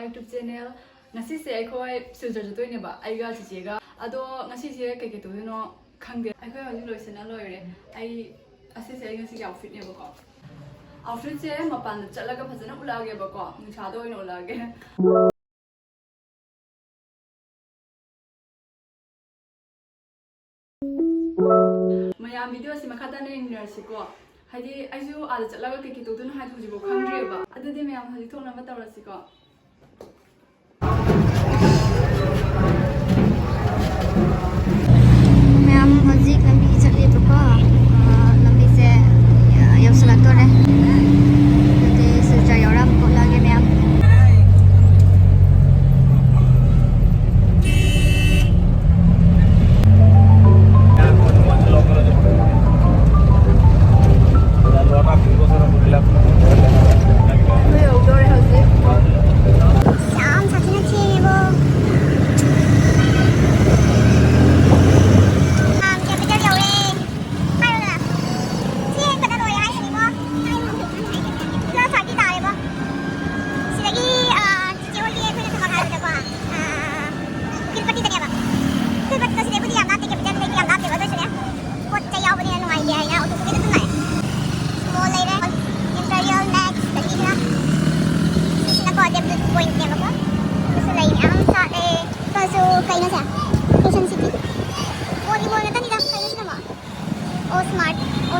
YouTube channel. Ngasi se ai khoi sujar jatoi ne ba ai ga chi ga ado ngasi se ke ke to no khangde ai khoi haju loisena loire ai ase se ai ngasi ga outfit ne ba ko outfit se mapan chalaga phajana ulage ba ko nucha do ino ulage mayam video si makhata ne nurse ko haidi aiju ala chalaga ke ke to no ha huji bo khangre ba adudi mayam haji thona ba tawrasi ko mayam haji lambi chali ba lambi se yausala tore te suja yora ko lage mayam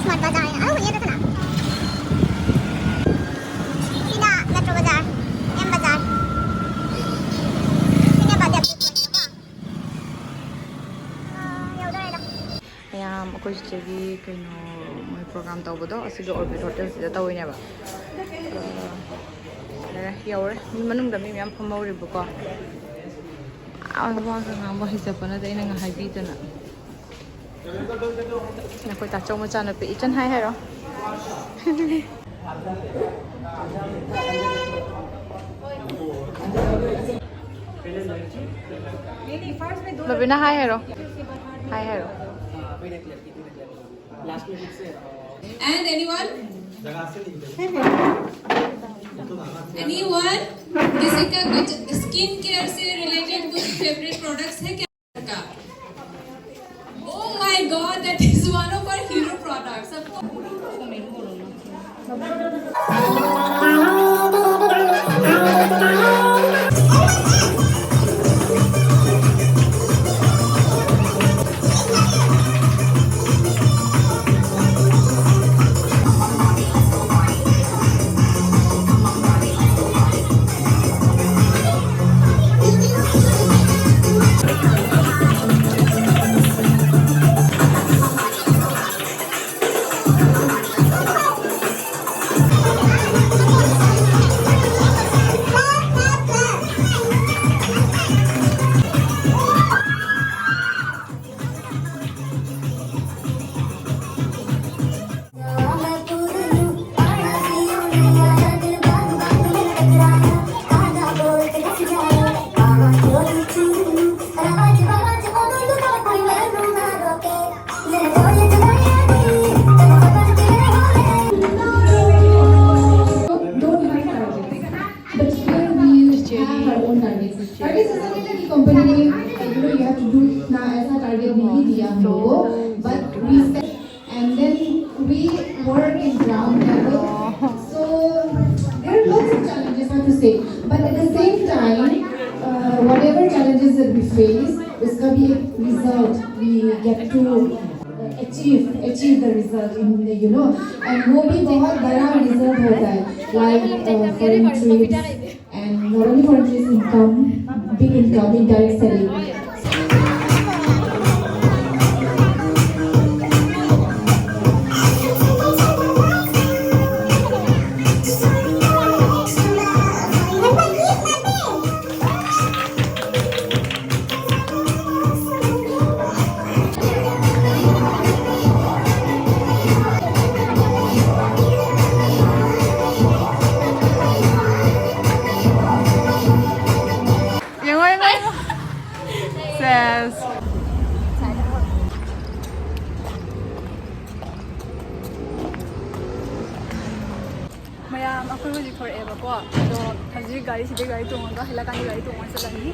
smart bazaar है अरे ये देखो ना सीना metro बाजार M बाजार सीना बाजार mayam akoi chegi kaino moi program tawbodo asigo orbit hotel sida tawine ba yaure mi manung da mi mayam phamori bu ko awa ga ngam ba hisapana da ina nga haibi dana na koi ta chau ma chana pe ichan hai ro Babina hai ro hai ro and anyone किसी का कुछ skin care से related कुछ favourite products है क्या का Oh my god, that is one of our hero products. And then we work in ground level. So there are lots of challenges, I have to say. But at the same time, whatever challenges that we face, uska bhi ek result we get to achieve the result in the, and वो भी बहुत बड़ा result होता है, like foreign trips and not only foreign trips, income, big income in direct selling. ꯃꯌꯥꯝ ꯑꯩꯈꯣꯏ ꯍꯧꯖꯤꯛ ꯊꯣꯔꯛꯑꯦꯕꯀꯣ ꯑꯗꯣ ꯍꯧꯖꯤꯛ ꯒꯥꯔꯤꯁꯤꯗ ꯒꯥꯔꯤ ꯇꯣꯡꯉꯒ ꯍꯜꯂꯛꯀꯥꯟꯗ ꯒꯥꯔꯤ ꯇꯣꯡꯉꯒ ꯆꯠꯂꯅꯤ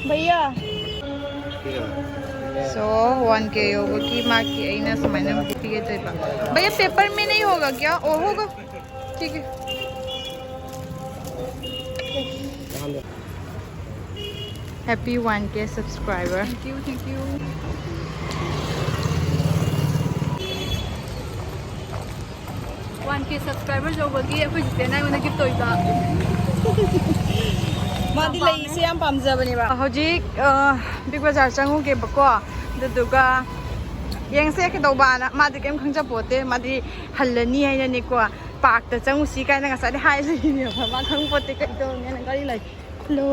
भैया सो 1K योगा की माँ की अना सुमाइना पीगे भैया पेपर में नहीं होगा क्या ओ होगा ठीक है happy 1K subscriber thank you 1K subscriber जौबगी अखोई जितेना अꯩꯉꯣꯟꯗ गिफ्ट तोइबा मादी लई याम पामजबनेबा हौजिक बिग बाजार चंगुगेबको दुदुगा येंगसे केदौबाना मादी केम खंगजपोते मादी हल्लनी हाइनानिको पार्क चंगुसी काइना ngसादि हाइलिनेबा मा खंगपोते कइदोनेना गाड़ी लाई hello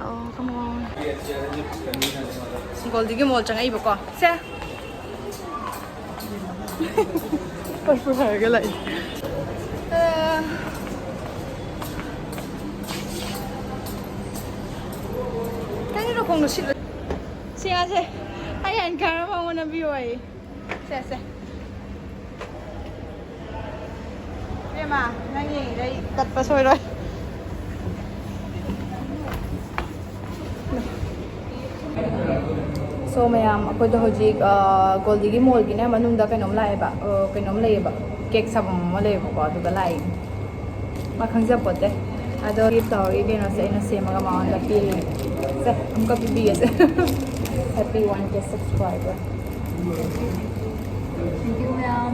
oh come on Goldie mall चंगाइबको से परफु हारगा लाई Kung sila siya se ayan karama mo na view ay se Pema nangi dai kat pa soi rồi so mayam akoy do hojik Goldigi mall gi na manung da kainom lai ba kainom lai ba cake sabam mo lai ba ko du lai ma khangja pote ado gift story ke na se ina se maga ma on da pi se amka pi se happy 1K subscriber thank you ma'am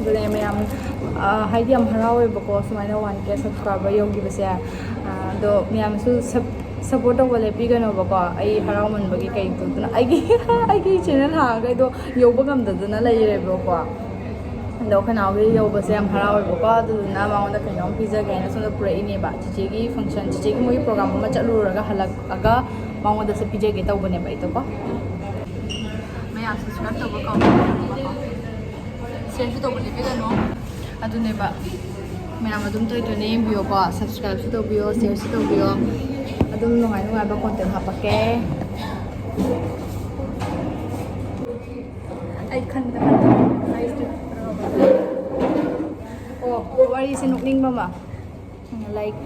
dole mayam haidi am harawe bako sumaina 1K subscriber yogi base do mayam su support wale pi gano bako ai haraw man bagi kai tu na ai channel ha ga do yoba gam da na lai re bako do khanaw ge yoba se am harawe bako du na ma on da kainom pizza ga na so da pura ini ba chiche gi function chiche gi moi program ma chalu raga halak aga ma on da se pizza ge taw bane ba ito ko mayam subscribe to bako share to bole gano adune ba mayam adum toy to name bio ko subscribe to bio share to bio adum nungai ba content hapake ai khanda oh wari se nokning ba ma like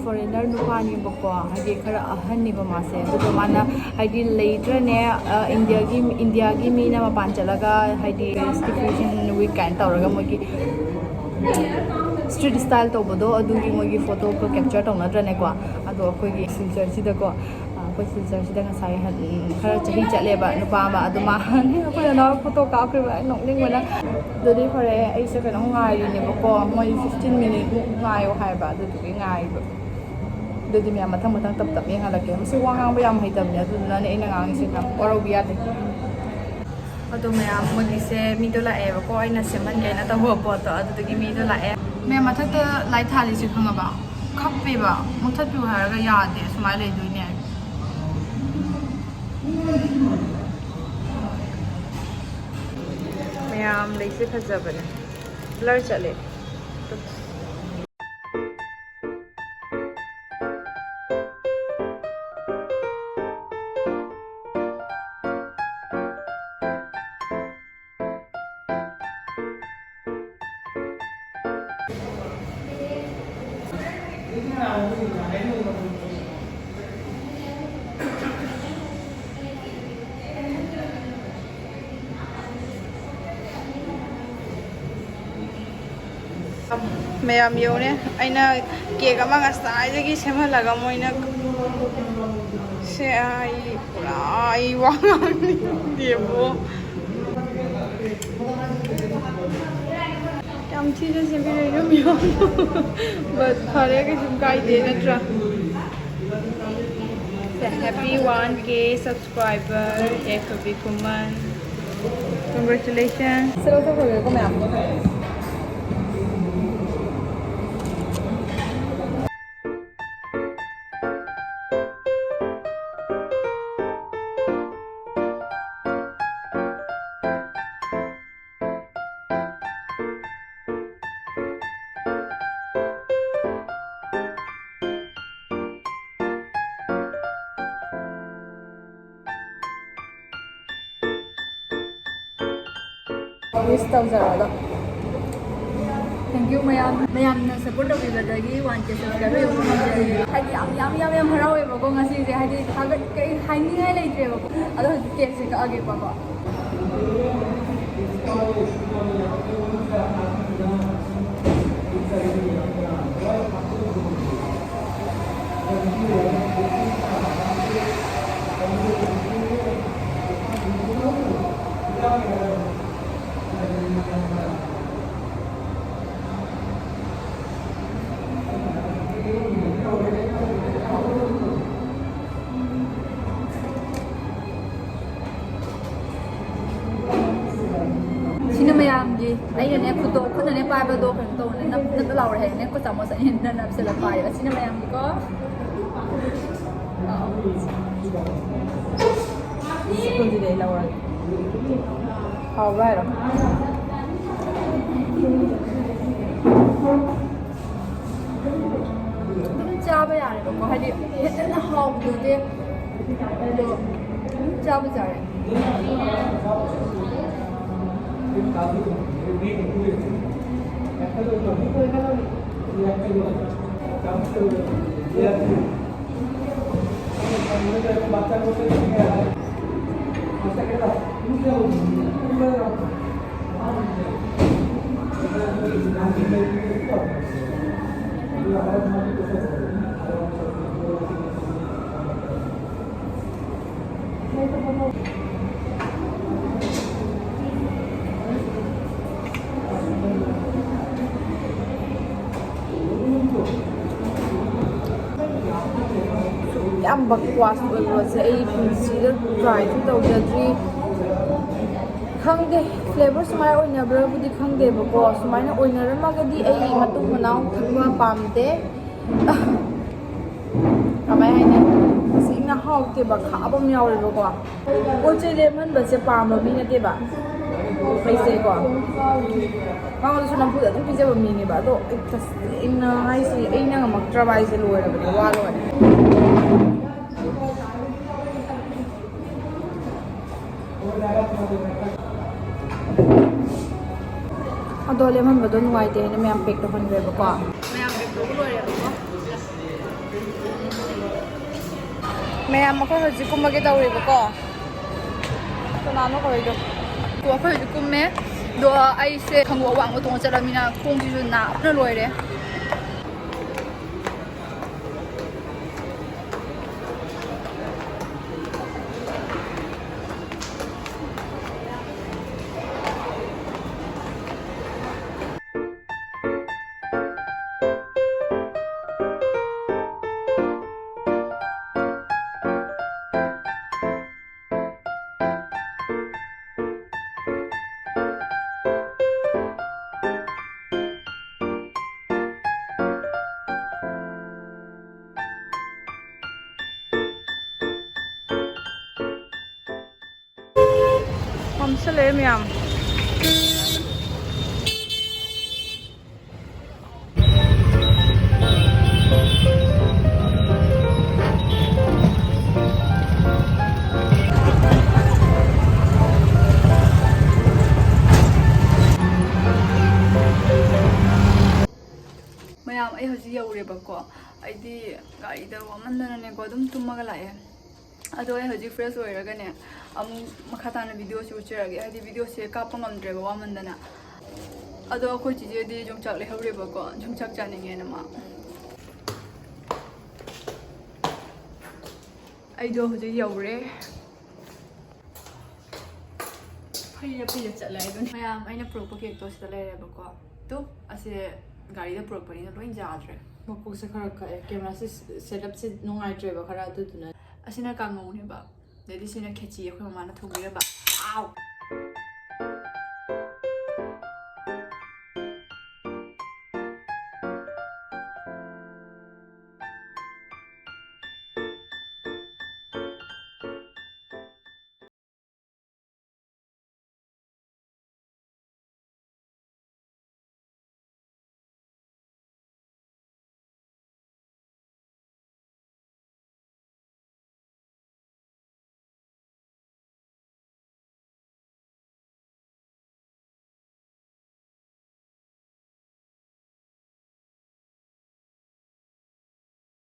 foreigner nupani bako hadi khara ahani ba ma se do mana hadi later ne india gi mi na ma pan chalaga hadi stipulation week kan tawraga mogi street style to bodo adugi mogi photo ko capture to nadra ne ko ado khoi gi silchar sida ko ko silchar sida nga sai khara chahi chale ba nupa ba adu ma ne ko na photo ka kri ba nokning wala dodi phare ai se ka ngai ne bako moi 15 minute ngai o hai ba adu gi ngai ba dodi mi amathang mathang tap yang halake masi wangang ba yam haitam ne adu na ne ina ngang se tam oro biya de ado mayam mogi se mi do la e bako aina seman ga na ta ho po to adu gi mi do la e me mathata lai thali se khanga ba khappe ba muthat pu haraga yaade sumai lai doi ne mayam lai se phajabane blur chale mayam yone aina cake ama ngasai jagi semhalaga moina se ai pura ai wang debo yam chije se bi re mi but khare ke jum kai de natra happy 1K subscriber Yaifabi Khuman congratulations selo to ko mayam wish ꯇꯧꯖꯔꯣꯗꯣ thank you ꯃꯌꯥꯝꯅ support ꯇꯧꯕꯤꯕꯗꯒꯤ 1K subscriber ꯌꯧꯕ ꯉꯝꯖꯔꯦ ꯍꯥꯏꯗꯤ ꯌꯥꯝ ꯍꯔꯥꯎꯋꯦꯕꯀꯣ ꯉꯁꯤꯁꯦ ꯍꯥꯏꯗꯤ ꯊꯥꯒꯠ ꯀꯩ ꯍꯥꯏꯅꯤꯡꯉꯥꯏ ꯂꯩꯇ꯭ꯔꯦꯕꯀꯣ ꯑꯗꯣ ꯍꯧꯖꯤꯛ ꯀꯦꯛꯁꯦ ꯀꯛꯑꯒꯦꯕꯀꯣ sino mayamgi ayun photo ko na pa ba do kan to na natulaw re ne ko samo sa inda na sila pa sino mayamgi ko ko di dai lawa how right chaba ya re ko hadi na how do de chaba ja re ꯌꯥꯝ ꯕꯛꯋꯥꯁ ꯑꯣꯏꯕꯁꯦ ꯑꯩ ꯄꯨꯟꯁꯤꯗ ꯇ꯭ꯔꯥꯏꯁꯨ ꯇꯧꯖꯗ꯭ꯔꯤ ꯈꯪꯗꯦ flavour ꯁꯨꯃꯥꯏꯅ ꯑꯣꯏꯅꯕ꯭ꯔꯕꯨꯗꯤ ꯈꯪꯗꯦꯕꯀꯣ ꯁꯨꯃꯥꯏꯅ ꯑꯣꯏꯅꯔꯝꯃꯒꯗꯤ ꯑꯩ ꯃꯇꯨꯡ ꯃꯅꯥꯎ ꯊꯛꯄ ꯄꯥꯝꯗꯦ ꯀꯃꯥꯏ ꯍꯥꯏꯅꯤ ꯇꯁꯦꯡꯅ ꯍꯥꯎꯇꯦꯕ ꯈꯥꯕ ꯑꯃ ꯌꯥꯎꯋꯦꯕꯀꯣ ꯄꯣꯠ ꯆꯩ ꯂꯦꯝꯍꯟꯕꯁꯦ ꯄꯥꯝꯕ ꯃꯤ ꯅꯠꯇꯦꯕ ꯑꯩꯁꯦꯀꯣ ꯃꯉꯣꯟꯗꯁꯨ ꯅꯝꯐꯨꯗ ꯑꯗꯨꯝ ꯄꯤꯖꯕ ꯃꯤꯅꯦꯕ ꯑꯗꯣ ꯑꯩ ꯇꯁꯦꯡꯅ ꯍꯥꯏꯁꯦ ꯑꯩꯅ ꯉꯝꯃꯛꯇ꯭ꯔꯕ ꯍꯥꯏꯁꯦ ꯂꯣꯏꯔꯕꯅꯦ ꯋꯥ ꯂꯣꯏꯔꯦ ꯑꯗꯣ ꯂꯦꯝꯍꯟꯕꯗꯣ ꯅꯨꯡꯉꯥꯏꯇꯦ ꯍꯥꯏꯅ ꯃꯌꯥꯝ ꯄꯦꯛ ꯇꯧꯍꯟꯈ꯭ꯔꯦꯕꯀꯣ ꯃꯌꯥꯝ ꯄꯦꯛ ꯇꯧꯕ ꯂꯣꯏꯔꯦꯕꯀꯣ ꯃꯌꯥꯝ ꯑꯩꯈꯣꯏ ꯍꯧꯖꯤꯛ ꯀꯨꯝꯕꯒꯤ ꯇꯧꯔꯤꯕꯀꯣ ꯀꯅꯥꯅꯣ ꯀꯧꯔꯤꯗꯣ ꯑꯩꯈꯣꯏ ꯍꯧꯖꯤꯛ ꯀꯨꯝꯃꯦ ꯑꯗꯣ ꯑꯩꯁꯦ ꯈꯪꯒꯣꯛ ꯑꯋꯥꯡꯕ ꯇꯣꯡꯉ ꯆꯠꯂꯕꯅꯤꯅ ꯈꯣꯡꯁꯤꯁꯨ ꯅꯥꯕꯅ ꯂꯣꯏꯔꯦ ꯃꯝꯁꯤꯜꯂꯛꯑꯦ ꯃꯌꯥꯝ ꯃꯌꯥꯝ ꯑꯩ ꯍꯧꯖꯤꯛ ꯌꯧꯔꯦꯕꯀꯣ ꯑꯩꯗꯤ ꯒꯥꯔꯤꯗ ꯋꯥꯃꯟꯗꯅꯅꯦꯀꯣ ꯑꯗꯨꯝ ꯇꯨꯝꯃꯒ ꯂꯥꯛꯑꯦ ꯑꯗꯣ ꯑꯩ ꯍꯧꯖꯤꯛ ꯐ꯭ꯔꯦꯁ ꯑꯣꯏꯔꯒꯅꯦ ꯑꯃꯨꯛ ꯃꯈꯥ ꯇꯥꯅ ꯚꯤꯗꯤꯑꯣꯁꯤ ꯎꯠꯆꯔꯒꯦ ꯍꯥꯏꯗꯤ ꯚꯤꯗꯤꯑꯣꯁꯦ ꯀꯥꯞꯄ ꯉꯝꯗ꯭ꯔꯦꯕ ꯋꯥꯃꯟꯗꯅ ꯑꯗꯣ ꯑꯩꯈꯣꯏ ꯆꯤꯆꯦꯗꯤ ꯌꯣꯡꯆꯥꯛ ꯂꯩꯍꯧꯔꯦꯕꯀꯣ ꯌꯣꯡꯆꯥꯛ ꯆꯥꯅꯤꯡꯉꯦꯅ ꯃꯥ ꯑꯩꯗꯣ ꯍꯧꯖꯤꯛ ꯌꯧꯔꯦ ꯐꯩꯔ ꯆꯠꯂꯦ ꯑꯗꯨꯅ ꯃꯌꯥꯝ ꯑꯩꯅ ꯄꯨꯔꯛꯄ ꯀꯦꯛꯇꯣ ꯁꯤꯗ ꯂꯩꯔꯦꯕꯀꯣ ꯇꯨ ꯑꯁꯦ ꯒꯥꯔꯤꯗ ꯄꯨꯔꯛꯄꯅꯤꯅ ꯂꯣꯏ ꯌꯥꯗ꯭ꯔꯦ ꯃꯀꯣꯛꯁꯦ ꯈꯔ ꯀꯛꯑꯦ ꯀꯦꯃꯦꯔꯥꯁꯦ ꯁꯦꯠꯑꯞꯁꯦ ꯅꯨꯡꯉꯥꯏꯇ꯭ꯔꯦꯕ ꯈꯔ ꯑꯗꯨꯗꯨꯅ ꯑꯁꯤꯅ ꯀꯥꯡꯉꯧꯅꯦꯕ ꯑꯗꯩꯗꯤ ꯁꯤꯅ ꯈꯦꯆꯤ ꯑꯩꯈꯣꯏ ꯃꯃꯥꯅ ꯊꯣꯡꯕꯤꯔꯕ ꯑꯥꯎ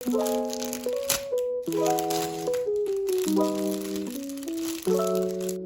Thank you.